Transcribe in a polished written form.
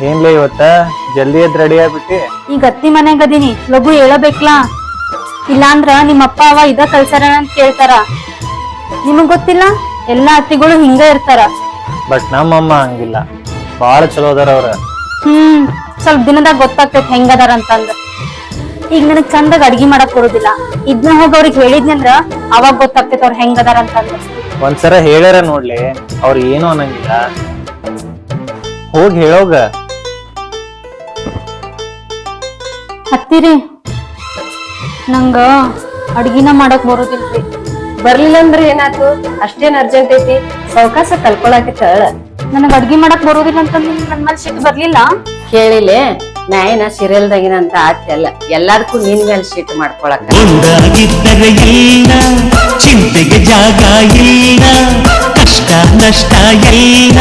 ಏನ್ಲೇ ಇವತ್ತ ಜಲ್ದಿ ಎದ್ ರೆಡಿ ಆಗ್ಬಿಟ್ಟಿ? ಈಗ ಅತ್ತಿ ಮನೆಗ್ ಅದೀನಿ, ಲಘು ಹೇಳಬೇಕ್ಲಾ? ಇಲ್ಲಾಂದ್ರ ನಿಮ್ಮ ಅಪ್ಪ ಅವ ಇದ ಕಲ್ಸಾರ ಅಂತ ಕೇಳ್ತಾರ. ನಿಮಗ್ ಗೊತ್ತಿಲ್ಲ, ಎಲ್ಲಾ ಅತ್ತಿಗಳು ಹಿಂಗ ಇರ್ತಾರ. ಬಟ್ ನಮ್ಮಮ್ಮ ಹಂಗಿಲ್ಲ, ಬಾಳ ಚಲೋ ಅದಾರ ಅವ್ರ. ಸ್ವಲ್ಪ ದಿನದಾಗ ಗೊತ್ತಾಗ್ತೈತಿ ಹೆಂಗದಾರ ಅಂತಂದ. ಈಗ ನನಗ್ ಚಂದಾಗ ಅಡ್ಗಿ ಮಾಡಕ್ ಬರುದಿಲ್ಲ, ಇದ್ನ ಹೋಗಿ ಅವ್ರಿಗೆ ಹೇಳಿದ್ನಿ ಅಂದ್ರ ಅವಾಗ ಗೊತ್ತಾಗ್ತೈತಿ ಅವ್ರ ಹೆಂಗದಾರ ಅಂತಂದ. ಒಂದ್ಸರ ಹೇಳ್ಯಾರ ನೋಡ್ಲಿ, ಅವ್ರ ಏನು ಅನ್ನಂಗಿಲ್ಲ. ಹೋಗಿ ಹೇಳೋಗ. ಹತ್ತಿರಿ, ನಂಗ ಅಡ್ಗಿನ ಮಾಡಕ್ ಬರುದಿಲ್ರಿ. ಬರ್ಲಿಲ್ಲ ಅಂದ್ರ ಏನಾತು? ಅಷ್ಟೇನ್ ಅರ್ಜೆಂಟ್ ಐತಿ? ಸಾವಕಾಶ ಕಲ್ಕೊಳಕಿತ್ತ. ನನಗ್ ಅಡ್ಗಿ ಮಾಡಕ್ ಬರುದಿಲ್ಲ ಅಂತಂದ್ ನನ್ ಮೇಲೆ ಸಿಟ್ಟು ಬರ್ಲಿಲ್ಲ? ಕೇಳಿಲೆ, ನಾ ಏನ ಸೀರಿಯಲ್ದಾಗಿನ ಅಂತ ಆತ್ಯಲ್ಲ, ಎಲ್ಲಾದಕ್ಕೂ ನಿನ್ ಮೇಲೆ ಸಿಟ್ಟು ಮಾಡ್ಕೊಳಕ. ಒಂದಾಗಿದ್ದರೆ ಇಲ್ಲ, ಚಿಂತೆಗೆ ಜಾಗ ಇಲ್ಲ, ಕಷ್ಟ ನಷ್ಟ ಇಲ್ಲ.